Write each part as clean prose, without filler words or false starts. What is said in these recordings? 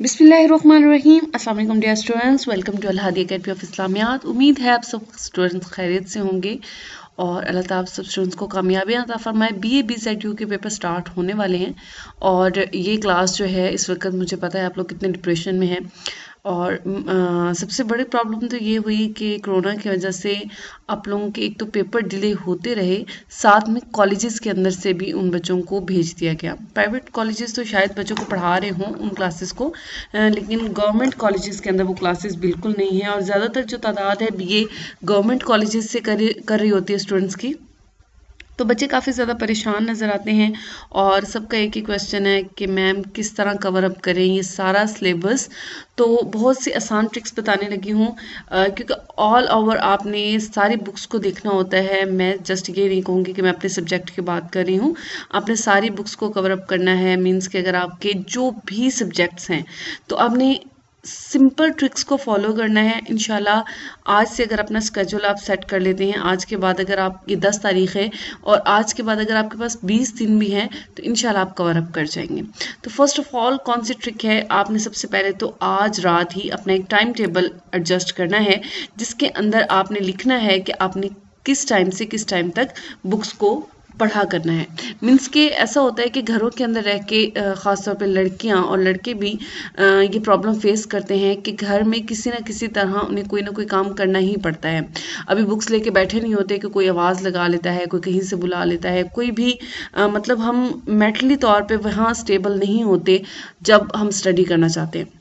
बिस्मिल्लाहिर्रहमानिर्रहीम। अस्सलाम वालेकुम dear students, welcome to Al Hadi academy of Islamiyat. उम्मीद है आप सब स्टूडेंट्स खैरियत से होंगे और अल्लाह ताला आप सब स्टूडेंट्स को कामयाबियां अता फरमाए। BA BZU के पेपर स्टार्ट होने वाले हैं और ये क्लास जो है इस वक्त मुझे पता है आप लोग कितने डिप्रेशन में हैं और सबसे बड़ी प्रॉब्लम तो ये हुई कि कोरोना की वजह से आप लोगों के एक तो पेपर डिले होते रहे, साथ में कॉलेजेस के अंदर से भी उन बच्चों को भेज दिया गया। प्राइवेट कॉलेजेस तो शायद बच्चों को पढ़ा रहे हों उन क्लासेस को, लेकिन गवर्नमेंट कॉलेजेस के अंदर वो क्लासेस बिल्कुल नहीं है और ज़्यादातर जो तादाद है BA गवर्नमेंट कॉलेजेस से कर रही होती है स्टूडेंट्स की। तो बच्चे काफ़ी ज़्यादा परेशान नज़र आते हैं और सबका एक ही क्वेश्चन है कि मैम किस तरह कवर अप करें ये सारा सिलेबस। तो बहुत सी आसान ट्रिक्स बताने लगी हूँ क्योंकि ऑल ओवर आपने सारी बुक्स को देखना होता है। मैं जस्ट ये नहीं कहूँगी कि मैं अपने सब्जेक्ट की बात कर रही हूँ, आपने सारी बुक्स को कवर अप करना है। मीन्स कि अगर आपके जो भी सब्जेक्ट्स हैं तो आपने सिंपल ट्रिक्स को फॉलो करना है। इंशाल्लाह आज से अगर अपना स्केड्यूल आप सेट कर लेते हैं, आज के बाद अगर आप ये 10 तारीख है और आज के बाद अगर आपके पास 20 दिन भी हैं तो इंशाल्लाह आप कवर अप कर जाएंगे। तो फर्स्ट ऑफ ऑल कौन सी ट्रिक है, आपने सबसे पहले तो आज रात ही अपना एक टाइम टेबल एडजस्ट करना है जिसके अंदर आपने लिखना है कि आपने किस टाइम से किस टाइम तक बुक्स को पढ़ा करना है। मीन्स के ऐसा होता है कि घरों के अंदर रह के ख़ासतौर पे लड़कियां और लड़के भी ये प्रॉब्लम फेस करते हैं कि घर में किसी ना किसी तरह उन्हें कोई ना कोई काम करना ही पड़ता है। अभी बुक्स लेके बैठे नहीं होते कि कोई आवाज़ लगा लेता है, कोई कहीं से बुला लेता है, कोई भी मतलब हम मेंटली तौर पे वहाँ स्टेबल नहीं होते जब हम स्टडी करना चाहते हैं।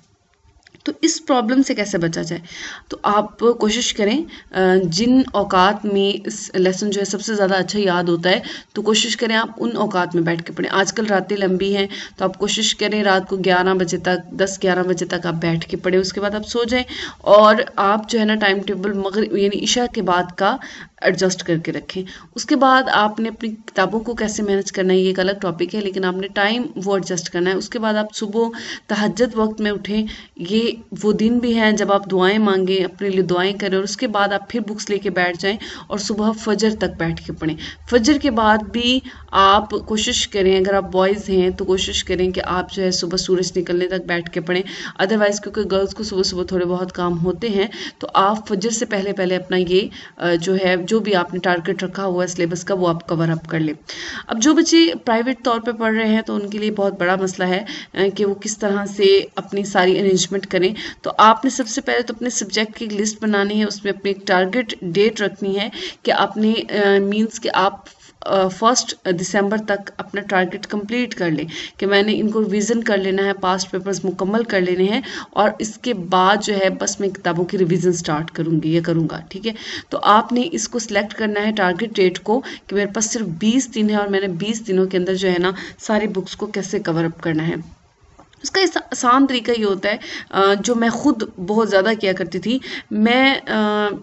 तो इस प्रॉब्लम से कैसे बचा जाए, तो आप कोशिश करें जिन औकात में इस लेसन जो है सबसे ज़्यादा अच्छा याद होता है तो कोशिश करें आप उन औकात में बैठ के पढ़ें। आजकल रातें लंबी हैं तो आप कोशिश करें रात को 11 बजे तक 10-11 बजे तक आप बैठ के पढ़ें, उसके बाद आप सो जाएं और आप जो है ना टाइम टेबल मगरिब यानी इशा के बाद का एडजस्ट करके रखें। उसके बाद आपने अपनी किताबों को कैसे मैनेज करना है ये एक अलग टॉपिक है, लेकिन आपने टाइम वो एडजस्ट करना है। उसके बाद आप सुबह तहज्जुद वक्त में उठें, ये वो दिन भी हैं जब आप दुआएं मांगें, अपने लिए दुआएं करें और उसके बाद आप फिर बुक्स लेके बैठ जाएं और सुबह फजर तक बैठ के पढ़ें। फजर के बाद भी आप कोशिश करें, अगर आप बॉयज़ हैं तो कोशिश करें कि आप जो है सुबह सूरज निकलने तक बैठ के पढ़ें। अदरवाइज़ क्योंकि गर्ल्स को सुबह सुबह थोड़े बहुत काम होते हैं तो आप फजर से पहले पहले अपना ये जो है जो भी आपने टारगेट रखा हुआ है सिलेबस का वो आप कवर अप कर लें। अब जो बच्चे प्राइवेट तौर पे पढ़ रहे हैं तो उनके लिए बहुत बड़ा मसला है कि वो किस तरह से अपनी सारी अरेंजमेंट करें। तो आपने सबसे पहले तो अपने सब्जेक्ट की एक लिस्ट बनानी है, उसमें अपनी एक टारगेट डेट रखनी है कि आपने मींस कि आप 1 दिसंबर तक अपना टारगेट कंप्लीट कर लें कि मैंने इनको रिवीजन कर लेना है, पास्ट पेपर्स मुकम्मल कर लेने हैं और इसके बाद जो है बस मैं किताबों की रिवीजन स्टार्ट करूँगी या करूँगा। ठीक है, तो आपने इसको सिलेक्ट करना है टारगेट डेट को कि मेरे पास सिर्फ 20 दिन है और मैंने 20 दिनों के अंदर जो है ना सारी बुक्स को कैसे कवर अप करना है। उसका आसान तरीका ये होता है जो मैं खुद बहुत ज़्यादा किया करती थी। मैं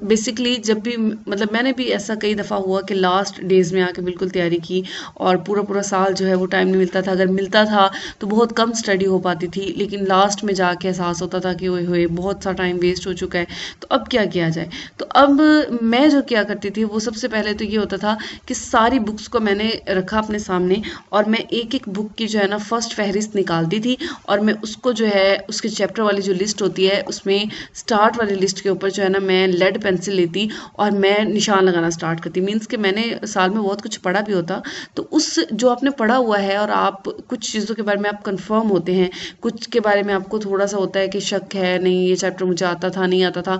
बेसिकली जब भी मतलब मैंने भी ऐसा कई दफ़ा हुआ कि लास्ट डेज़ में आके बिल्कुल तैयारी की और पूरा पूरा साल जो है वो टाइम नहीं मिलता था। अगर मिलता था तो बहुत कम स्टडी हो पाती थी, लेकिन लास्ट में जाके एहसास होता था कि ओए होए बहुत सा टाइम वेस्ट हो चुका है, तो अब क्या किया जाए। तो अब मैं जो किया करती थी वो सबसे पहले तो ये होता था कि सारी बुक्स को मैंने रखा अपने सामने और मैं एक एक बुक की जो है ना फर्स्ट फहरिस्त निकालती थी और मैं उसको जो है उसके चैप्टर वाली जो लिस्ट होती है उसमें स्टार्ट वाली लिस्ट के ऊपर जो है ना मैं लेड पेंसिल लेती और मैं निशान लगाना स्टार्ट करती। मीन्स कि मैंने साल में बहुत कुछ पढ़ा भी होता, तो उस जो आपने पढ़ा हुआ है और आप कुछ चीज़ों के बारे में आप कंफर्म होते हैं, कुछ के बारे में आपको थोड़ा सा होता है कि शक है, नहीं ये चैप्टर मुझे आता था नहीं आता था,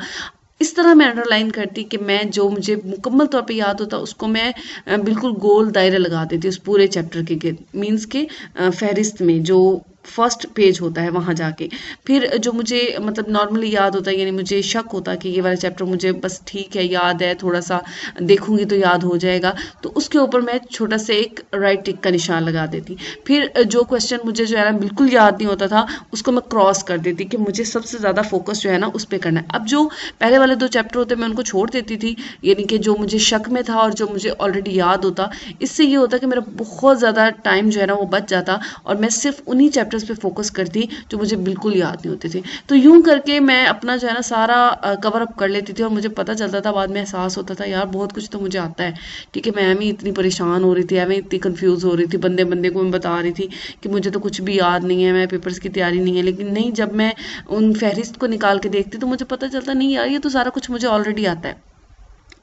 इस तरह मैं अंडरलाइन करती कि मैं जो मुझे मुकम्मल तौर पे याद होता उसको मैं बिल्कुल गोल दायरे लगा देती उस पूरे चैप्टर के गिर्द। मीन्स के फहरिस्त में जो फर्स्ट पेज होता है वहाँ जाके फिर जो मुझे मतलब नॉर्मली याद होता है, यानी मुझे शक होता कि ये वाला चैप्टर मुझे बस ठीक है याद है, थोड़ा सा देखूंगी तो याद हो जाएगा, तो उसके ऊपर मैं छोटा सा एक राइट टिक का निशान लगा देती। फिर जो क्वेश्चन मुझे जो है ना बिल्कुल याद नहीं होता था उसको मैं क्रॉस कर देती कि मुझे सबसे ज़्यादा फोकस जो है ना उस पर करना है। अब जो पहले वाले 2 चैप्टर होते मैं उनको छोड़ देती थी, यानी कि जो मुझे शक में था और जो मुझे ऑलरेडी याद होता, इससे ये होता कि मेरा बहुत ज़्यादा टाइम जो है ना वो बच जाता और मैं सिर्फ उन्हीं चैप्टर चैप्टर्स पे फोकस करती जो मुझे बिल्कुल याद नहीं होते थे। तो यूं करके मैं अपना जो है ना सारा कवर अप कर लेती थी और मुझे पता चलता था, बाद में एहसास होता था यार बहुत कुछ तो मुझे आता है, ठीक है। मैं भी इतनी परेशान हो रही थी, मैं इतनी कंफ्यूज हो रही थी, बंदे बंदे को मैं बता रही थी कि मुझे तो कुछ भी याद नहीं है, मैं पेपर्स की तैयारी नहीं है। लेकिन नहीं, जब मैं उन फहरिस्त को निकाल के देखती तो मुझे पता चलता नहीं यार ये तो सारा कुछ मुझे ऑलरेडी आता है।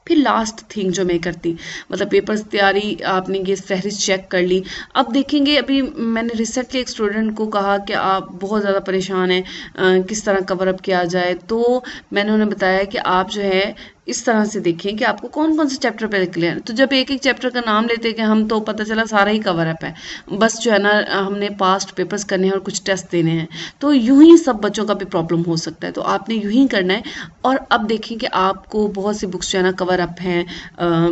फिर लास्ट थिंग जो मैं करती, मतलब पेपर्स तैयारी आपने ये फहरिस्त चेक कर ली। अब देखेंगे, अभी मैंने रिसेंटली एक स्टूडेंट को कहा कि आप बहुत ज़्यादा परेशान हैं, किस तरह कवर अप किया जाए, तो मैंने उन्हें बताया कि आप जो है इस तरह से देखें कि आपको कौन कौन से चैप्टर पे क्लियर है। तो जब एक एक चैप्टर का नाम लेते कि हम, तो पता चला सारा ही कवर अप है, बस जो है ना हमने पास्ट पेपर्स करने हैं और कुछ टेस्ट देने हैं। तो यूं ही सब बच्चों का भी प्रॉब्लम हो सकता है, तो आपने यूं ही करना है। और अब देखें कि आपको बहुत सी बुक्स जो है ना कवर अप हैं,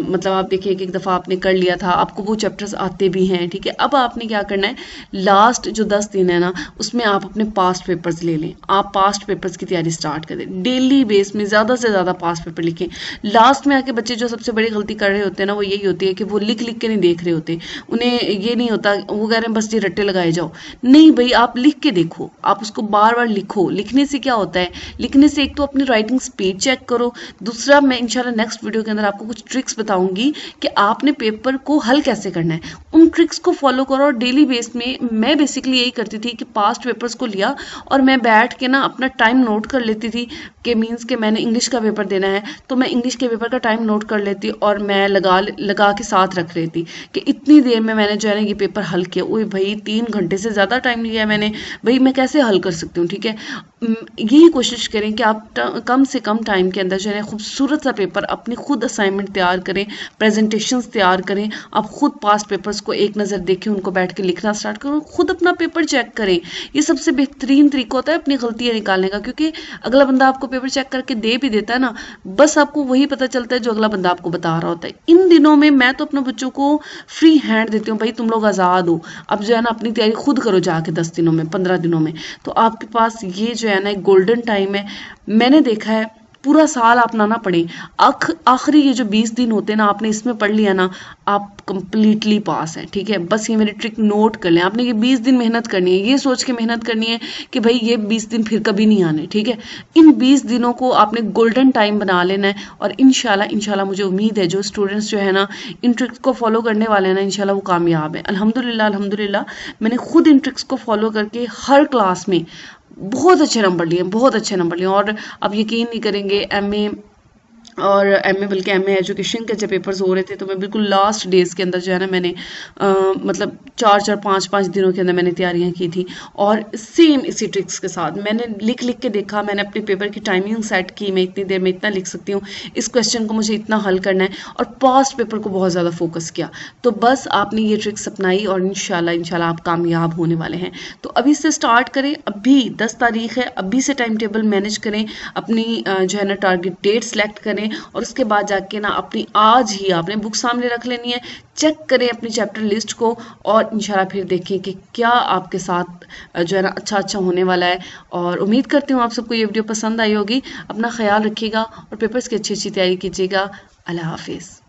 मतलब आप देखिए एक दफ़ा आपने कर लिया था, आपको वो चैप्टर्स आते भी हैं, ठीक है। अब आपने क्या करना है, लास्ट जो 10 दिन है ना उसमें आप अपने पास्ट पेपर्स ले लें, आप पास्ट पेपर्स की तैयारी स्टार्ट कर दें। डेली बेस में ज़्यादा से ज़्यादा पास्ट पेपर लिखें। लास्ट में आके बच्चे जो सबसे बड़ी गलती कर रहे होते हैं ना, वो यही होती है कि वो लिख लिख के नहीं देख रहे होते, उन्हें ये नहीं होता, वो कह रहे हैं बस ये रट्टे लगाए जाओ। नहीं भाई, आप लिख के देखो, आप उसको बार बार लिखो। लिखने से क्या होता है, लिखने से एक तो अपनी राइटिंग स्पीड चेक करो, दूसरा मैं इंशाल्लाह नेक्स्ट वीडियो के अंदर आपको कुछ ट्रिक्स बताऊंगी कि आपने पेपर को हल कैसे करना है। उन ट्रिक्स को फॉलो करो। और डेली बेस में मैं बेसिकली यही करती थी कि पास्ट पेपर्स को लिया और मैं बैठ के ना अपना टाइम नोट कर लेती थी कि मीन्स कि मैंने इंग्लिश का पेपर देना है तो मैं इंग्लिश के पेपर का टाइम नोट कर लेती और मैं लगा के साथ रख लेती कि इतनी देर में मैंने जो है ना ये पेपर हल किया। ओए भाई 3 घंटे से ज़्यादा टाइम लिया मैंने, भाई मैं कैसे हल कर सकती हूँ, ठीक है। यही कोशिश करें कि आप कम से कम टाइम के अंदर जो है खूबसूरत सा पेपर, अपनी खुद असाइनमेंट तैयार करें, प्रेजेंटेशंस तैयार करें, आप खुद पास्ट पेपर्स को एक नज़र देखें, उनको बैठ के लिखना स्टार्ट करो, खुद अपना पेपर चेक करें। ये सबसे बेहतरीन तरीका होता है अपनी गलतियाँ निकालने का, क्योंकि अगला बंदा आपको पेपर चेक करके दे भी देता है ना, बस आपको वही पता चलता है जो अगला बंदा आपको बता रहा होता है। इन दिनों में मैं तो अपने बच्चों को फ्री हैंड देती हूँ, भाई तुम लोग आज़ाद हो, अब जो है ना अपनी तैयारी खुद करो जाके 10 दिनों में, 15 दिनों में। तो आपके पास ये जो है ना एक गोल्डन टाइम है। मैंने देखा है पूरा साल आप ना पढ़े, आखिरी ये जो 20 दिन होते हैं ना, आपने इसमें पढ़ लिया ना, आप कंप्लीटली पास हैं, ठीक है। बस ये मेरी ट्रिक नोट कर लें, आपने ये 20 दिन मेहनत करनी है, ये सोच के मेहनत करनी है कि भाई ये 20 दिन फिर कभी नहीं आने, ठीक है। इन 20 दिनों को आपने गोल्डन टाइम बना लेना है और इंशाल्लाह मुझे उम्मीद है जो स्टूडेंट्स जो है ना इन ट्रिक्स को फॉलो करने वाले हैं ना, इंशाल्लाह वो कामयाब है। अल्हम्दुलिल्लाह मैंने खुद इन ट्रिक्स को फॉलो करके हर क्लास में बहुत अच्छे नंबर लिए, बहुत अच्छे नंबर लिए। और अब यकीन नहीं करेंगे, एमए बल्कि एमए एजुकेशन के जब पेपर्स हो रहे थे तो मैं बिल्कुल लास्ट डेज के अंदर जो है ना मैंने मतलब 4-5 दिनों के अंदर मैंने तैयारियां की थी। और सेम इसी ट्रिक्स के साथ मैंने लिख के देखा, मैंने अपने पेपर की टाइमिंग सेट की, मैं इतनी देर में इतना लिख सकती हूँ, इस क्वेश्चन को मुझे इतना हल करना है, और पास्ट पेपर को बहुत ज़्यादा फोकस किया। तो बस आपने ये ट्रिक्स अपनाई और इंशाल्लाह आप कामयाब होने वाले हैं। तो अभी से स्टार्ट करें, अभी 10 तारीख है, अभी से टाइम टेबल मैनेज करें, अपनी जो है ना टारगेट डेट सेलेक्ट करें और उसके बाद जाके ना अपनी आज ही आपने बुक सामने रख लेनी है, चेक करें अपनी चैप्टर लिस्ट को और इंशाल्लाह फिर देखें कि क्या आपके साथ जो है ना अच्छा होने वाला है। और उम्मीद करती हूँ आप सबको ये वीडियो पसंद आई होगी। अपना ख्याल रखिएगा और पेपर्स की अच्छी तैयारी कीजिएगा। अल्लाह हाफिज़।